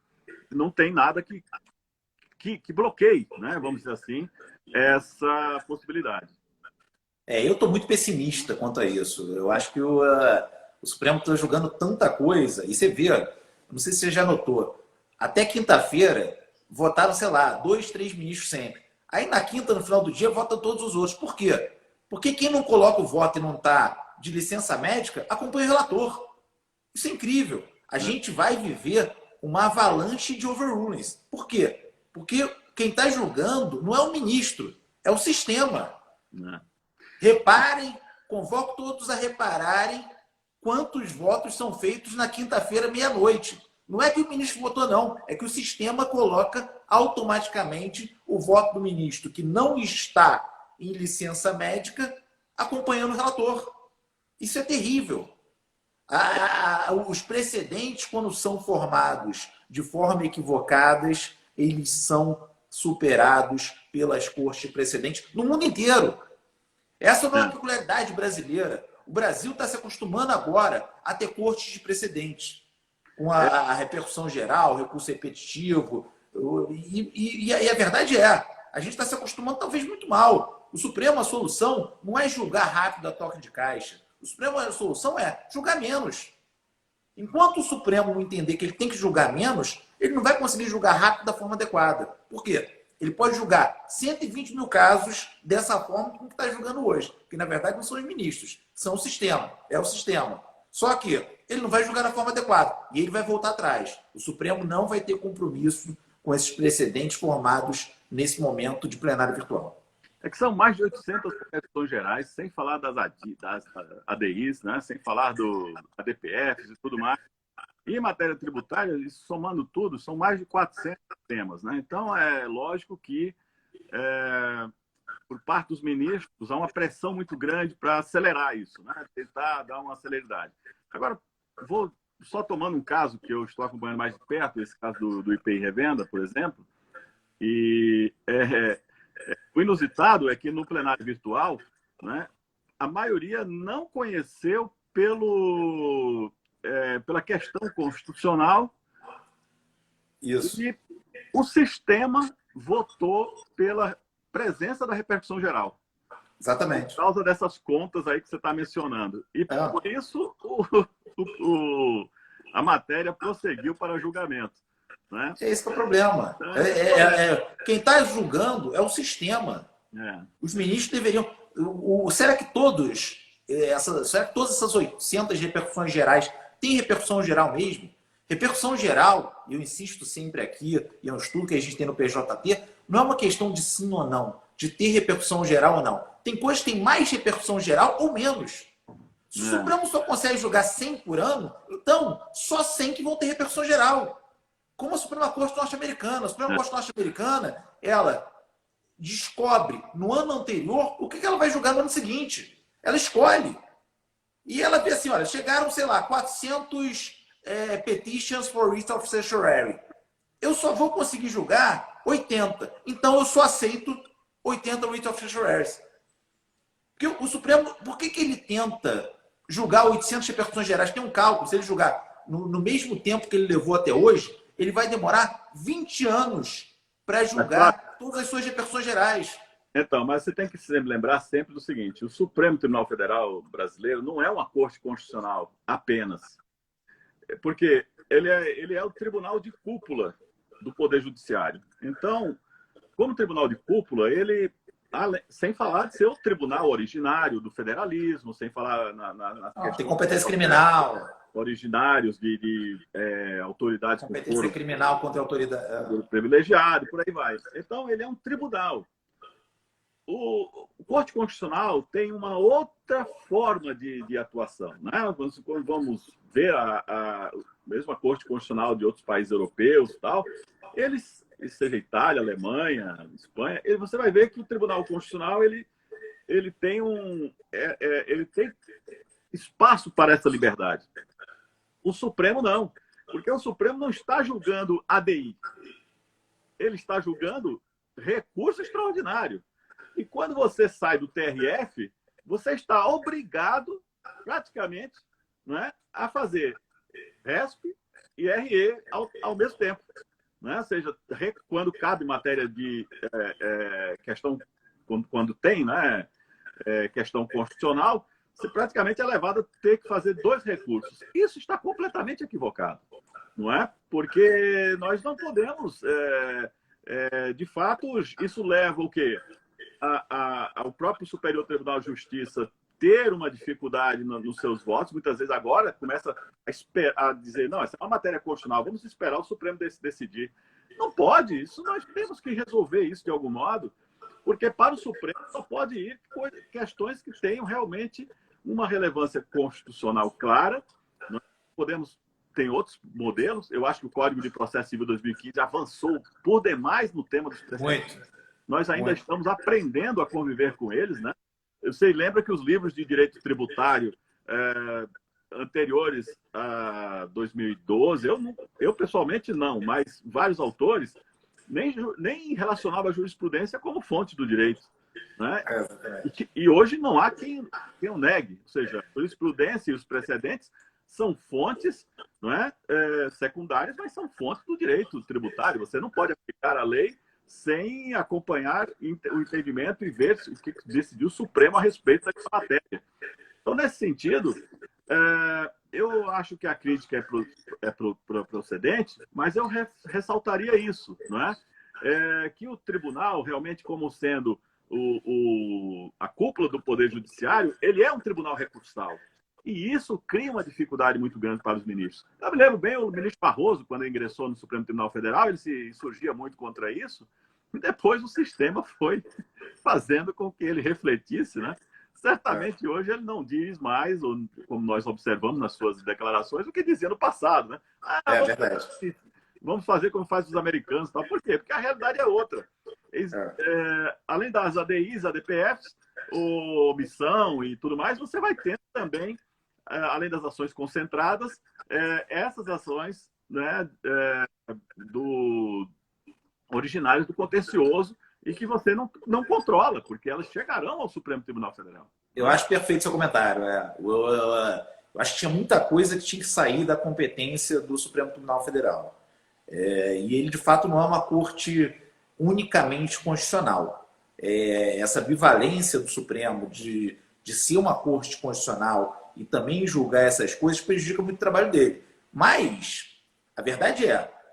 não tem nada que bloqueie, né, vamos dizer assim, essa possibilidade. Eu estou muito pessimista quanto a isso. Eu acho que o Supremo está julgando tanta coisa. E você vê, não sei se você já notou, até quinta-feira votaram, sei lá, 2, 3 ministros sempre. Aí na quinta, no final do dia, votam todos os outros. Por quê? Porque quem não coloca o voto e não está de licença médica, acompanha o relator. Isso é incrível. A gente vai viver uma avalanche de overrulings. Por quê? Porque quem está julgando não é o ministro, é o sistema. Reparem, convoco todos a repararem quantos votos são feitos na quinta-feira, meia-noite. Não é que o ministro votou, não. É que o sistema coloca automaticamente o voto do ministro que não está em licença médica acompanhando o relator. Isso é terrível. Os precedentes, quando são formados de forma equivocadas, eles são superados pelas cortes de precedentes no mundo inteiro. Essa não é uma peculiaridade brasileira. O Brasil está se acostumando agora a ter cortes de precedentes, com a repercussão geral, recurso repetitivo. E a verdade a gente está se acostumando talvez muito mal. O Supremo, a solução não é julgar rápido a toque de caixa. O Supremo, a solução é julgar menos. Enquanto o Supremo não entender que ele tem que julgar menos, ele não vai conseguir julgar rápido da forma adequada. Por quê? Ele pode julgar 120 mil casos dessa forma como está julgando hoje. Que, na verdade, não são os ministros, são o sistema. É o sistema. Só que ele não vai julgar da forma adequada. E ele vai voltar atrás. O Supremo não vai ter compromisso com esses precedentes formados nesse momento de plenário virtual. É que são mais de 800 repercussões gerais, sem falar das ADIs, né? Sem falar do ADPFs e tudo mais. E em matéria tributária, somando tudo, são mais de 400 temas, né? Então, é lógico que, por parte dos ministros, há uma pressão muito grande para acelerar isso, né? Tentar dar uma celeridade. Agora, vou só tomando um caso que eu estou acompanhando mais de perto, esse caso do IPI Revenda, por exemplo, e o inusitado é que no plenário virtual, né, a maioria não conheceu pela questão constitucional. Isso. E o sistema votou pela presença da repercussão geral. Exatamente. Por causa dessas contas aí que você está mencionando. E por isso a matéria prosseguiu para julgamento. Né? Esse que é o problema. Quem está julgando é o sistema. Os ministros deveriam... será que será que todas essas 800 repercussões gerais têm repercussão geral mesmo? Repercussão geral, eu insisto sempre aqui, e é um estudo que a gente tem no PJT, não é uma questão de sim ou não, de ter repercussão geral ou não. Tem coisas que têm mais repercussão geral ou menos. Se o Supremo só consegue julgar 100 por ano, então só 100 que vão ter repercussão geral. Como a Suprema Corte norte-americana. A Suprema Corte norte-americana, ela descobre no ano anterior o que ela vai julgar no ano seguinte. Ela escolhe. E ela vê assim, olha, chegaram, sei lá, 400 petitions for writ of certiorari. Eu só vou conseguir julgar 80. Então eu só aceito 80 writ of certiorari. Porque o Supremo, por que ele tenta julgar 800 repercussões gerais? Tem um cálculo, se ele julgar no mesmo tempo que ele levou até hoje, ele vai demorar 20 anos para julgar todas as suas repercussões gerais. Então, mas você tem que se lembrar sempre do seguinte: o Supremo Tribunal Federal brasileiro não é uma corte constitucional apenas. Porque ele é o tribunal de cúpula do Poder Judiciário. Então, como tribunal de cúpula, ele, sem falar de ser o tribunal originário do federalismo, sem falar tem competência criminal. Originários de autoridades... Competência criminal contra a autoridade... privilegiado, por aí vai. Então, ele é um tribunal. O Corte Constitucional tem uma outra forma de atuação. Né? Quando vamos ver mesmo a Corte Constitucional de outros países europeus e tal, seja Itália, Alemanha, Espanha, você vai ver que o Tribunal Constitucional ele tem espaço para essa liberdade. O Supremo não, porque o Supremo não está julgando ADI. Ele está julgando recurso extraordinário. E quando você sai do TRF, você está obrigado, praticamente, né, a fazer RESP e RE ao mesmo tempo. Né? Ou seja, quando cabe matéria de questão, quando tem, né, questão constitucional, você praticamente é levado a ter que fazer 2 recursos. Isso está completamente equivocado, não é? Porque nós não podemos, de fato, isso leva o quê? Ao próprio Superior Tribunal de Justiça ter uma dificuldade nos seus votos, muitas vezes agora começa a dizer, não, essa é uma matéria constitucional, vamos esperar o Supremo decidir. Não pode, nós temos que resolver isso de algum modo, porque para o Supremo só pode ir questões que tenham realmente uma relevância constitucional clara. Nós tem outros modelos, eu acho que o Código de Processo Civil 2015 avançou por demais no tema dos precedentes. Nós ainda estamos aprendendo a conviver com eles, né? Você lembra que os livros de direito tributário anteriores a 2012, eu pessoalmente não, mas vários autores nem relacionavam a jurisprudência como fonte do direito. Né? E hoje não há quem o negue. Ou seja, a jurisprudência e os precedentes são fontes, não é, secundárias, mas são fontes do direito tributário. Você não pode aplicar a lei sem acompanhar o entendimento e ver o que decidiu o Supremo a respeito dessa matéria. Então, nesse sentido, eu acho que a crítica é procedente, mas eu ressaltaria isso, não é? que o tribunal, realmente como sendo a cúpula do Poder Judiciário, ele é um tribunal recursal. E isso cria uma dificuldade muito grande para os ministros. Eu me lembro bem o ministro Barroso, quando ingressou no Supremo Tribunal Federal, ele se insurgia muito contra isso, e depois o sistema foi fazendo com que ele refletisse, né? Certamente hoje ele não diz mais, ou, como nós observamos nas suas declarações, o que dizia no passado, né? É verdade. Vamos fazer como faz os americanos. Tal. Por quê? Porque a realidade é outra. Além das ADIs, ADPFs, omissão e tudo mais, você vai ter também, além das ações concentradas, essas ações, né, originárias do contencioso e que você não controla, porque elas chegarão ao Supremo Tribunal Federal. Eu acho perfeito seu comentário. Eu acho que tinha muita coisa que tinha que sair da competência do Supremo Tribunal Federal. E ele, de fato, não é uma corte unicamente constitucional. Essa bivalência do Supremo de ser uma corte constitucional e também julgar essas coisas prejudica muito o trabalho dele. Mas a verdade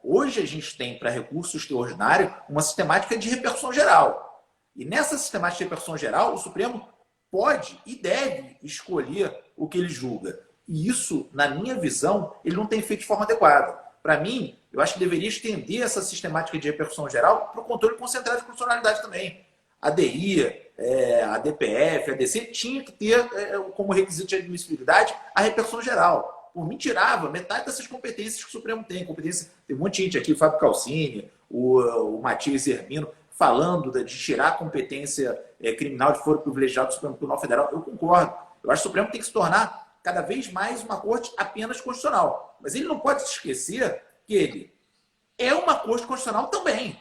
hoje a gente tem para recurso extraordinário uma sistemática de repercussão geral. E nessa sistemática de repercussão geral, o Supremo pode e deve escolher o que ele julga. E isso, na minha visão, ele não tem feito de forma adequada. Para mim, eu acho que deveria estender essa sistemática de repercussão geral para o controle concentrado de constitucionalidade também. A DI, a DPF, a DC tinha que ter como requisito de admissibilidade a repercussão geral. Por mim, tirava metade dessas competências que o Supremo tem. Tem um monte de gente aqui, o Fábio Calcini, o Matias Hermino, falando de tirar a competência criminal de foro privilegiado do Supremo Tribunal Federal. Eu concordo. Eu acho que o Supremo tem que se tornar cada vez mais uma corte apenas constitucional. Mas ele não pode se esquecer que ele é uma corte constitucional também.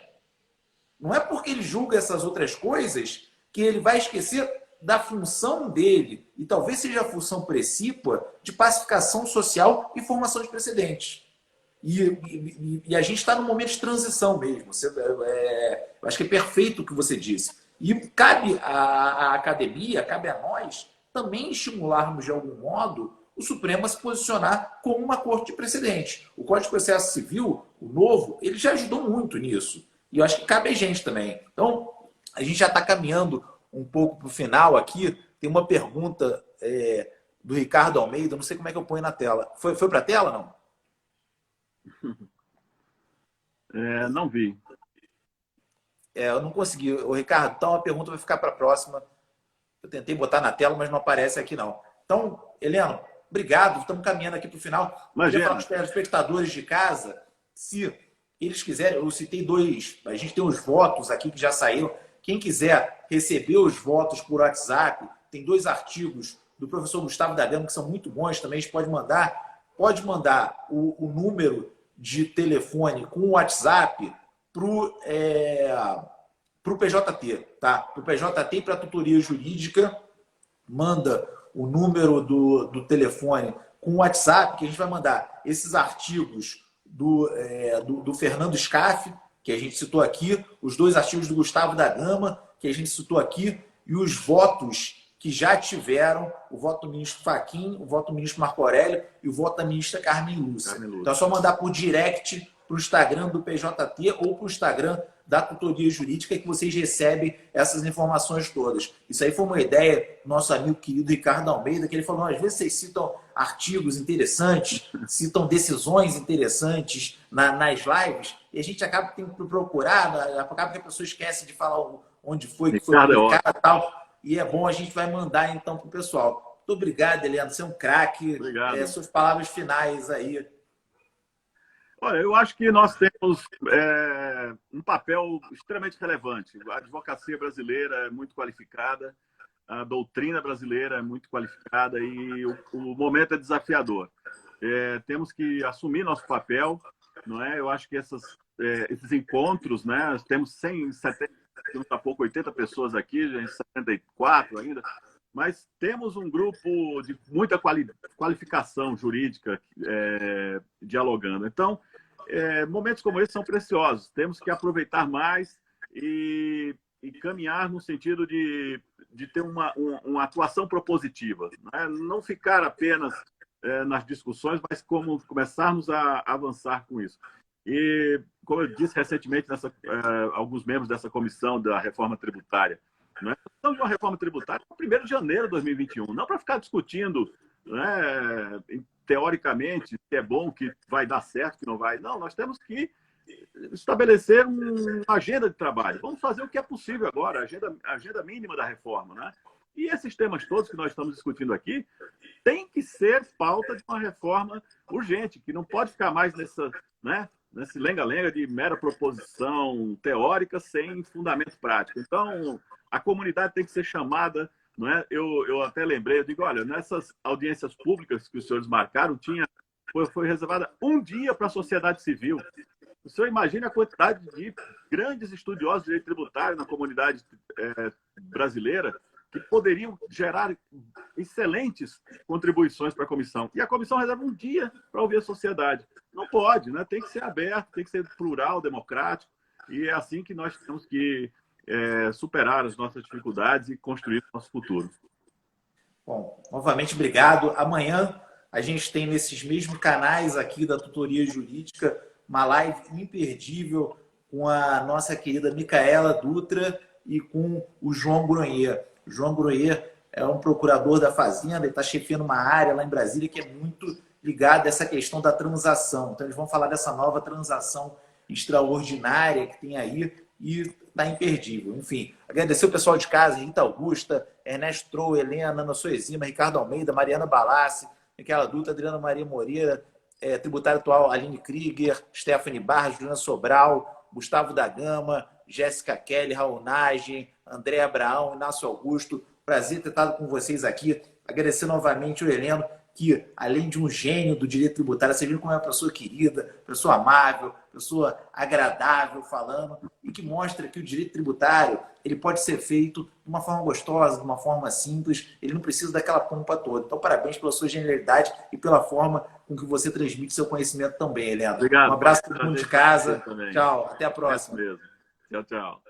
Não é porque ele julga essas outras coisas que ele vai esquecer da função dele, e talvez seja a função precípua, de pacificação social e formação de precedentes. E a gente está num momento de transição mesmo. Eu acho que é perfeito o que você disse. E cabe à academia, cabe a nós, também estimularmos de algum modo o Supremo a se posicionar como uma corte de precedente. O Código de Processo Civil, o novo, ele já ajudou muito nisso. E eu acho que cabe a gente também. Então, a gente já está caminhando um pouco para o final aqui. Tem uma pergunta do Ricardo Almeida, não sei como é que eu ponho na tela. Foi para a tela, não? Não vi. Eu não consegui. O Ricardo, então a pergunta vai ficar para a próxima. Eu tentei botar na tela, mas não aparece aqui, não. Então, Heleno, obrigado. Estamos caminhando aqui para o final. Queria falar para os espectadores de casa, se eles quiserem, eu citei a gente tem os votos aqui que já saíram. Quem quiser receber os votos por WhatsApp, tem 2 artigos do professor Gustavo da Gama que são muito bons também. A gente pode mandar o número de telefone com o WhatsApp para o PJT, tá? Para o PJT e para a tutoria jurídica, manda o número do telefone com o WhatsApp, que a gente vai mandar esses artigos do Fernando Scaff, que a gente citou aqui, os 2 artigos do Gustavo da Gama, que a gente citou aqui, e os votos que já tiveram, o voto do ministro Fachin, o voto do ministro Marco Aurélio e o voto da ministra Carmen Lúcia. Então é só mandar por direct para o Instagram do PJT ou para o Instagram da tutoria jurídica que vocês recebem essas informações todas. Isso aí foi uma ideia do nosso amigo querido Ricardo Almeida, que ele falou, às vezes vocês citam artigos interessantes, citam decisões interessantes nas lives, e a gente acaba tendo que procurar, acaba que a pessoa esquece de falar onde foi que foi publicado e tal, e é bom, a gente vai mandar então para o pessoal. Muito obrigado, Heleno, você é um craque. Suas palavras finais aí. Olha, eu acho que nós temos um papel extremamente relevante. A advocacia brasileira é muito qualificada, a doutrina brasileira é muito qualificada e o momento é desafiador. Temos que assumir nosso papel, não é? Eu acho que esses encontros, né? Nós temos 170, temos há pouco 80 pessoas aqui, já em 74 ainda, mas temos um grupo de muita qualificação jurídica dialogando. Então, momentos como esse são preciosos. Temos que aproveitar mais e caminhar no sentido de ter uma atuação propositiva. Não ficar apenas nas discussões, mas como começarmos a avançar com isso. E como eu disse recentemente, alguns membros dessa comissão da reforma tributária, não é questão de uma reforma tributária para 1º de janeiro de 2021, não para ficar discutindo, né, teoricamente, se é bom, que vai dar certo, que não vai. Não, nós temos que estabelecer uma agenda de trabalho. Vamos fazer o que é possível agora, a agenda mínima da reforma, né? E esses temas todos que nós estamos discutindo aqui tem que ser pauta de uma reforma urgente, que não pode ficar mais nesse lenga-lenga de mera proposição teórica sem fundamento prático. Então, a comunidade tem que ser chamada, não é? Eu até lembrei, eu digo, olha, nessas audiências públicas que os senhores marcaram, foi reservada um dia para a sociedade civil. O senhor imagina a quantidade de grandes estudiosos de direito tributário na comunidade brasileira que poderiam gerar excelentes contribuições para a comissão. E a comissão reserva um dia para ouvir a sociedade. Não pode, né? Tem que ser aberto, tem que ser plural, democrático. E é assim que nós temos que superar as nossas dificuldades e construir o nosso futuro. Bom, novamente, obrigado. Amanhã a gente tem nesses mesmos canais aqui da Tutoria Jurídica uma live imperdível com a nossa querida Micaela Dutra e com o João Gronier. O João Gronier é um procurador da Fazenda, ele está chefiando uma área lá em Brasília que é muito ligada a essa questão da transação. Então, eles vão falar dessa nova transação extraordinária que tem aí e está imperdível. Enfim, agradecer o pessoal de casa, Rita Augusta, Ernesto Trou, Helena, Ana Soezima, Ricardo Almeida, Mariana Balassi, Micaela Dutra, Adriana Maria Moreira, tributário atual Aline Krieger, Stephanie Barros, Juliana Sobral, Gustavo da Gama, Jéssica Kelly, Raul Nage, André Abraão, Inácio Augusto. Prazer ter estado com vocês aqui. Agradecer novamente o Heleno, que além de um gênio do direito tributário, você viu como é uma pessoa querida, pessoa amável, pessoa agradável falando, e que mostra que o direito tributário ele pode ser feito de uma forma gostosa, de uma forma simples, ele não precisa daquela pompa toda. Então, parabéns pela sua genialidade e pela forma com que você transmite seu conhecimento também, Heleno. Obrigado. Um abraço para todo mundo de casa. Tchau, até a próxima. É mesmo. Tchau, tchau.